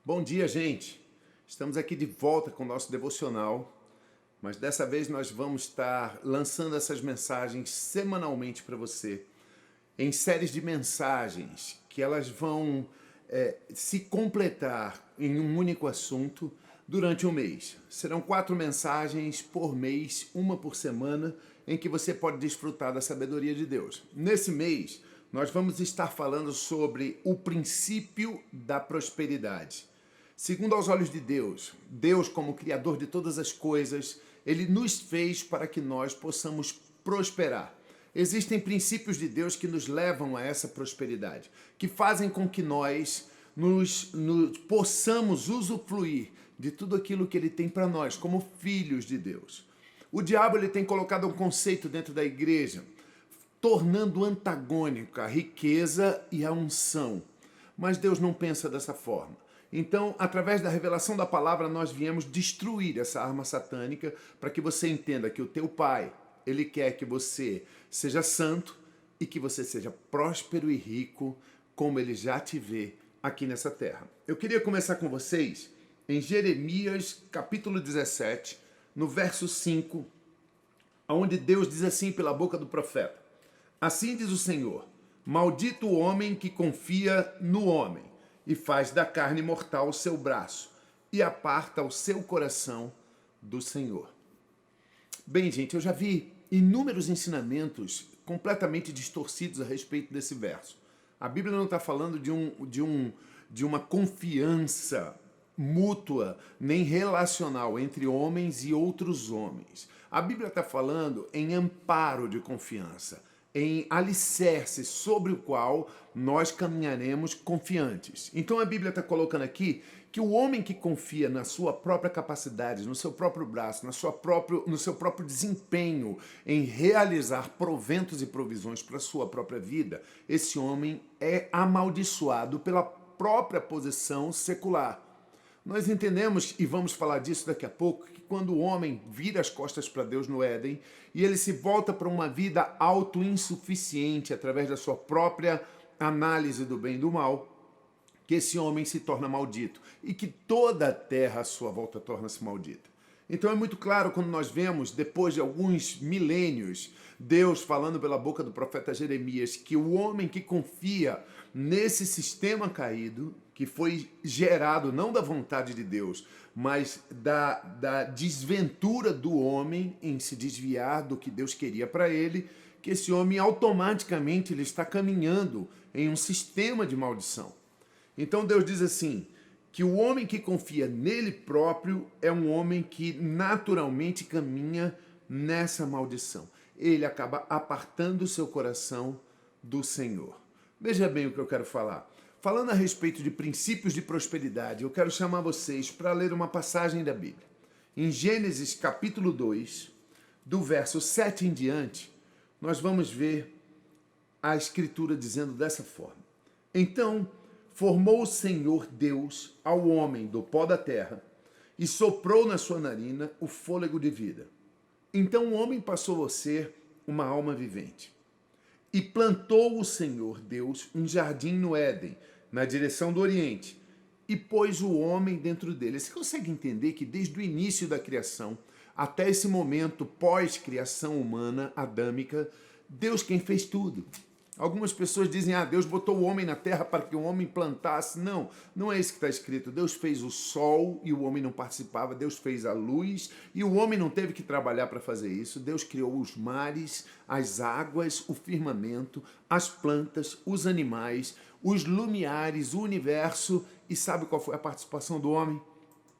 Bom dia, gente! Estamos aqui de volta com o nosso devocional, mas dessa vez nós vamos estar lançando essas mensagens semanalmente para você, em séries de mensagens que elas vão se completar em um único assunto durante um mês. Serão 4 mensagens por mês, uma por semana, em que você pode desfrutar da sabedoria de Deus. Nesse mês, nós vamos estar falando sobre o princípio da prosperidade. Segundo aos olhos de Deus, Deus como Criador de todas as coisas, Ele nos fez para que nós possamos prosperar. Existem princípios de Deus que nos levam a essa prosperidade, que fazem com que nós possamos usufruir de tudo aquilo que Ele tem para nós, como filhos de Deus. O diabo ele tem colocado um conceito dentro da igreja, tornando antagônica a riqueza e a unção. Mas Deus não pensa dessa forma. Então, através da revelação da palavra, nós viemos destruir essa arma satânica para que você entenda que o teu Pai, Ele quer que você seja santo e que você seja próspero e rico, como Ele já te vê aqui nessa terra. Eu queria começar com vocês em Jeremias, capítulo 17, no verso 5, onde Deus diz assim pela boca do profeta: Assim diz o Senhor, maldito o homem que confia no homem, e faz da carne mortal o seu braço, e aparta o seu coração do Senhor. Bem, gente, eu já vi inúmeros ensinamentos completamente distorcidos a respeito desse verso. A Bíblia não está falando de uma confiança mútua, nem relacional entre homens e outros homens. A Bíblia está falando em amparo de confiança, em alicerce sobre o qual nós caminharemos confiantes. Então a Bíblia está colocando aqui que o homem que confia na sua própria capacidade, no seu próprio braço, no seu próprio desempenho em realizar proventos e provisões para a sua própria vida, esse homem é amaldiçoado pela própria posição secular. Nós entendemos, e vamos falar disso daqui a pouco, que quando o homem vira as costas para Deus no Éden e ele se volta para uma vida autoinsuficiente através da sua própria análise do bem e do mal, que esse homem se torna maldito e que toda a terra à sua volta torna-se maldita. Então é muito claro quando nós vemos, depois de alguns milênios, Deus falando pela boca do profeta Jeremias que o homem que confia nesse sistema caído, que foi gerado não da vontade de Deus, mas da desventura do homem em se desviar do que Deus queria para ele, que esse homem automaticamente ele está caminhando em um sistema de maldição. Então Deus diz assim, que o homem que confia nele próprio é um homem que naturalmente caminha nessa maldição. Ele acaba apartando o seu coração do Senhor. Veja bem o que eu quero falar. Falando a respeito de princípios de prosperidade, eu quero chamar vocês para ler uma passagem da Bíblia. Em Gênesis capítulo 2, do verso 7 em diante, nós vamos ver a Escritura dizendo dessa forma. Então, formou o Senhor Deus ao homem do pó da terra e soprou na sua narina o fôlego de vida. Então o homem passou a ser uma alma vivente. E plantou o Senhor Deus um jardim no Éden, na direção do Oriente, e pôs o homem dentro dele. Você consegue entender que desde o início da criação até esse momento pós-criação humana, adâmica, Deus quem fez tudo. Algumas pessoas dizem, Deus botou o homem na terra para que o homem plantasse. Não, não é isso que está escrito. Deus fez o sol e o homem não participava. Deus fez a luz e o homem não teve que trabalhar para fazer isso. Deus criou os mares, as águas, o firmamento, as plantas, os animais, os lumiares, o universo. E sabe qual foi a participação do homem?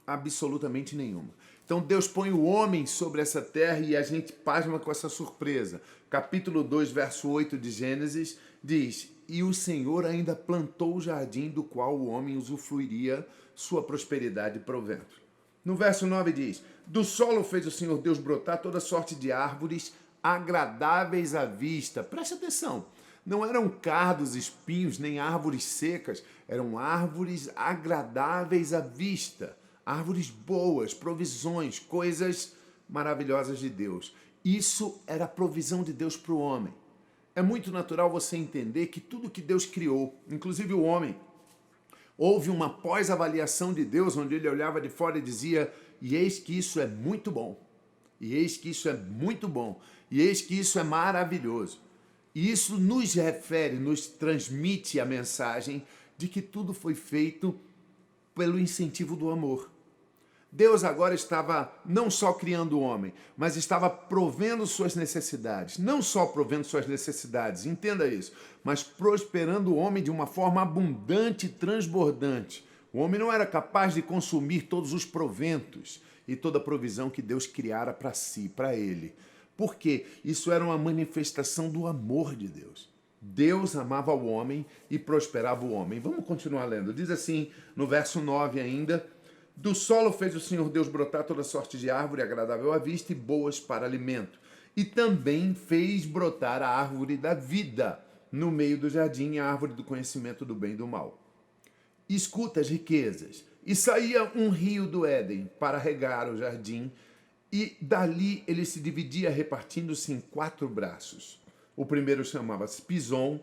Absolutamente nenhuma. Então Deus põe o homem sobre essa terra e a gente pasma com essa surpresa. Capítulo 2, verso 8 de Gênesis diz, e o Senhor ainda plantou o jardim do qual o homem usufruiria sua prosperidade e provento. No verso 9 diz, do solo fez o Senhor Deus brotar toda sorte de árvores agradáveis à vista. Preste atenção, não eram cardos, espinhos, nem árvores secas, eram árvores agradáveis à vista. Árvores boas, provisões, coisas maravilhosas de Deus. Isso era a provisão de Deus para o homem. É muito natural você entender que tudo que Deus criou, inclusive o homem, Houve uma pós-avaliação de Deus, onde ele olhava de fora e dizia: e eis que isso é muito bom, e eis que isso é muito bom, e eis que isso é maravilhoso. E isso nos refere, nos transmite a mensagem de que tudo foi feito pelo incentivo do amor. Deus agora estava não só criando o homem, mas estava provendo suas necessidades. Não só provendo suas necessidades, entenda isso, mas prosperando o homem de uma forma abundante e transbordante. O homem não era capaz de consumir todos os proventos e toda a provisão que Deus criara para si, para ele. Por quê? Isso era uma manifestação do amor de Deus. Deus amava o homem e prosperava o homem. Vamos continuar lendo. Diz assim, no verso 9 ainda: do solo fez o Senhor Deus brotar toda sorte de árvore agradável à vista e boas para alimento. E também fez brotar a árvore da vida no meio do jardim, a árvore do conhecimento do bem e do mal. Escuta as riquezas. E saía um rio do Éden para regar o jardim, e dali ele se dividia, repartindo-se em 4 braços. O primeiro chamava-se Pison,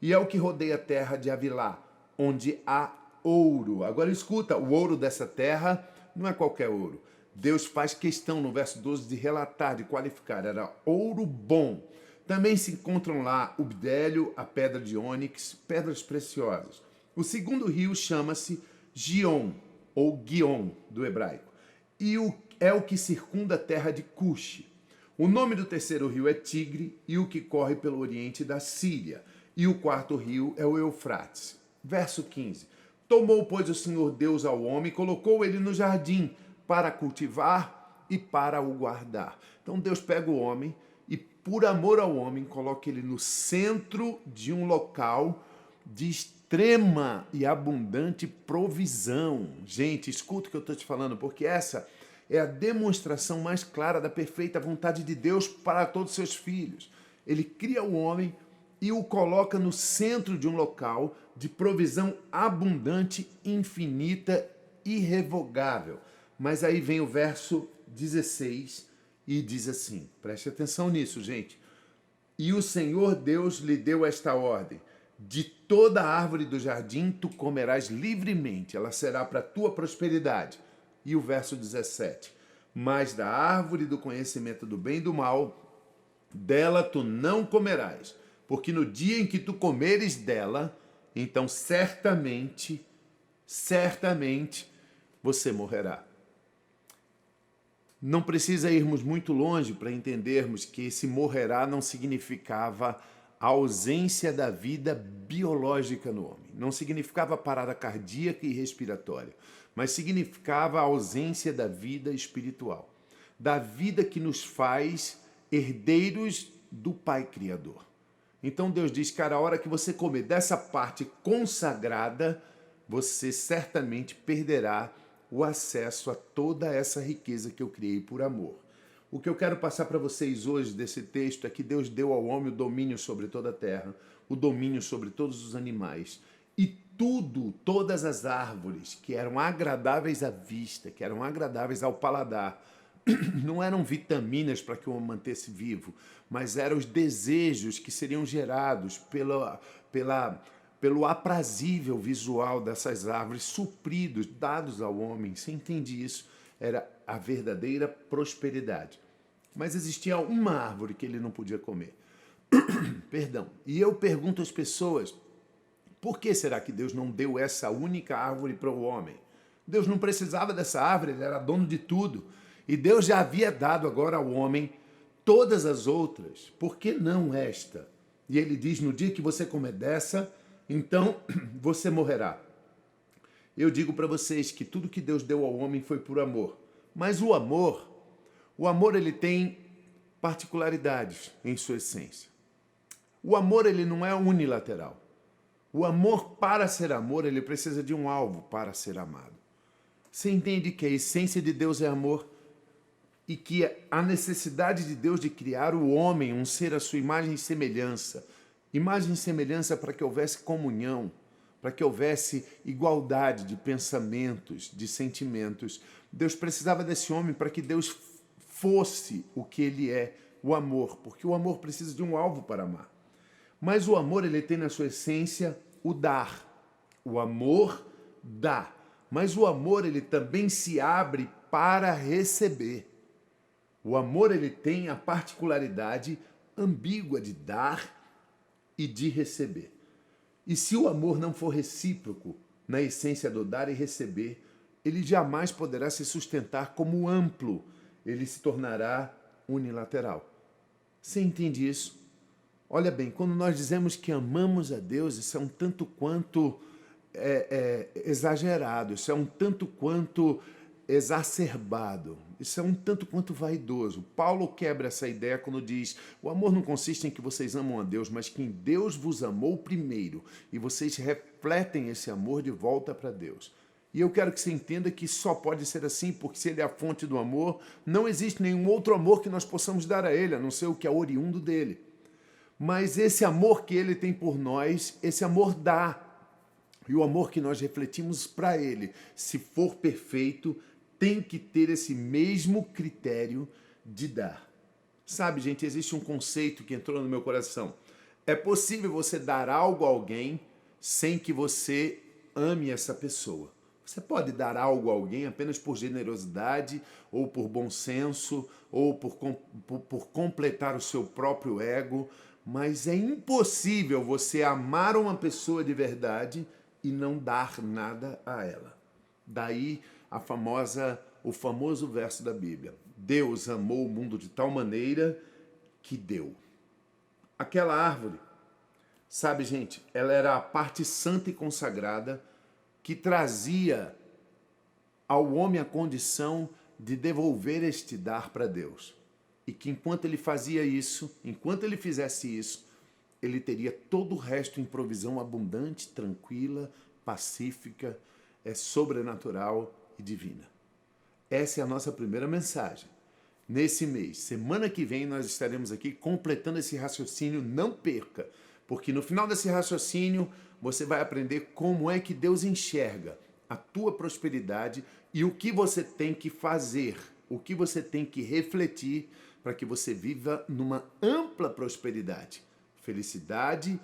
e é o que rodeia a terra de Avilá, onde há ouro. Agora escuta, o ouro dessa terra não é qualquer ouro. Deus faz questão no verso 12 de relatar, de qualificar, era ouro bom. Também se encontram lá o bdélio, a pedra de ônix, pedras preciosas. O segundo rio chama-se Gion, ou Guion, do hebraico, e é o que circunda a terra de Cuxi. O nome do terceiro rio é Tigre, e o que corre pelo oriente da Síria. E o quarto rio é o Eufrates. Verso 15. Tomou, pois, o Senhor Deus ao homem e colocou ele no jardim para cultivar e para o guardar. Então Deus pega o homem e, por amor ao homem, coloca ele no centro de um local de extrema e abundante provisão. Gente, escuta o que eu estou te falando, porque essa é a demonstração mais clara da perfeita vontade de Deus para todos os seus filhos. Ele cria o homem e o coloca no centro de um local de provisão abundante, infinita, irrevogável. Mas aí vem o verso 16 e diz assim, preste atenção nisso, gente. E o Senhor Deus lhe deu esta ordem: de toda árvore do jardim tu comerás livremente, ela será para a tua prosperidade. E o verso 17, mas da árvore do conhecimento do bem e do mal, dela tu não comerás, porque no dia em que tu comeres dela, então certamente você morrerá. Não precisa irmos muito longe para entendermos que esse morrerá não significava a ausência da vida biológica no homem. Não significava parada cardíaca e respiratória, mas significava a ausência da vida espiritual, da vida que nos faz herdeiros do Pai Criador. Então Deus diz, cara, a hora que você comer dessa parte consagrada, você certamente perderá o acesso a toda essa riqueza que eu criei por amor. O que eu quero passar para vocês hoje desse texto é que Deus deu ao homem o domínio sobre toda a terra, o domínio sobre todos os animais e todas as árvores que eram agradáveis à vista, que eram agradáveis ao paladar. Não eram vitaminas para que o homem mantesse vivo, mas eram os desejos que seriam gerados pelo aprazível visual dessas árvores, supridos, dados ao homem. Você entende isso? Era a verdadeira prosperidade. Mas existia uma árvore que ele não podia comer. Perdão. E eu pergunto às pessoas, por que será que Deus não deu essa única árvore para o homem? Deus não precisava dessa árvore, ele era dono de tudo. E Deus já havia dado agora ao homem todas as outras. Por que não esta? E ele diz, no dia que você comer dessa, então você morrerá. Eu digo para vocês que tudo que Deus deu ao homem foi por amor. Mas o amor ele tem particularidades em sua essência. O amor ele não é unilateral. O amor, para ser amor, ele precisa de um alvo para ser amado. Você entende que a essência de Deus é amor e que a necessidade de Deus de criar o homem, um ser à sua imagem e semelhança. Imagem e semelhança para que houvesse comunhão, para que houvesse igualdade de pensamentos, de sentimentos. Deus precisava desse homem para que Deus fosse o que ele é, o amor, porque o amor precisa de um alvo para amar. Mas o amor ele tem na sua essência o dar. O amor dá, mas o amor ele também se abre para receber. O amor ele tem a particularidade ambígua de dar e de receber. E se o amor não for recíproco na essência do dar e receber, ele jamais poderá se sustentar como amplo, ele se tornará unilateral. Você entende isso? Olha bem, quando nós dizemos que amamos a Deus, isso é um tanto quanto exagerado, isso é um tanto quanto exacerbado, isso é um tanto quanto vaidoso. Paulo quebra essa ideia quando diz: o amor não consiste em que vocês amam a Deus, mas que em Deus vos amou primeiro e vocês refletem esse amor de volta para Deus. E eu quero que você entenda que só pode ser assim, porque se ele é a fonte do amor, não existe nenhum outro amor que nós possamos dar a ele, a não ser o que é oriundo dele. Mas esse amor que ele tem por nós, esse amor dá. E o amor que nós refletimos para ele, se for perfeito, tem que ter esse mesmo critério de dar. Sabe, gente, existe um conceito que entrou no meu coração. É possível você dar algo a alguém sem que você ame essa pessoa. Você pode dar algo a alguém apenas por generosidade, ou por bom senso, ou por completar o seu próprio ego, mas é impossível você amar uma pessoa de verdade e não dar nada a ela. Daí o famoso verso da Bíblia: Deus amou o mundo de tal maneira que deu. Aquela árvore, sabe, gente, ela era a parte santa e consagrada que trazia ao homem a condição de devolver este dar para Deus. E que enquanto ele fazia isso, enquanto ele fizesse isso, ele teria todo o resto em provisão abundante, tranquila, pacífica, sobrenatural e divina. Essa é a nossa primeira mensagem. Nesse mês, semana que vem, nós estaremos aqui completando esse raciocínio. Não perca, porque no final desse raciocínio você vai aprender como é que Deus enxerga a tua prosperidade e o que você tem que fazer, o que você tem que refletir para que você viva numa ampla prosperidade. Felicidade,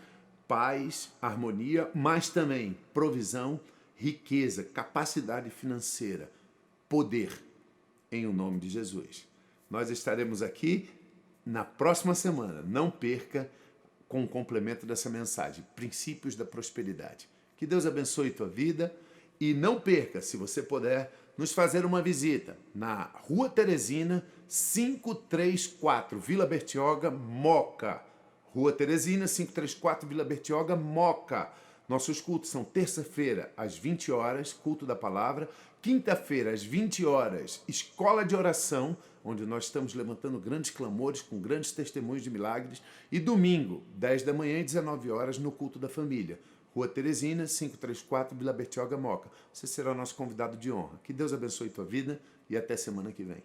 paz, harmonia, mas também provisão, riqueza, capacidade financeira, poder, em o nome de Jesus. Nós estaremos aqui na próxima semana. Não perca, com o complemento dessa mensagem, Princípios da Prosperidade. Que Deus abençoe tua vida e não perca, se você puder, nos fazer uma visita na Rua Teresina, 534, Vila Bertioga, Moca. Rua Teresina, 534, Vila Bertioga, Moca. Nossos cultos são terça-feira, às 20 horas, culto da palavra. Quinta-feira, às 20 horas, escola de oração, onde nós estamos levantando grandes clamores, com grandes testemunhos de milagres. E domingo, 10 da manhã e 19 horas, no culto da família. Rua Teresina, 534, Vila Bertioga, Moca. Você será o nosso convidado de honra. Que Deus abençoe tua vida e até semana que vem.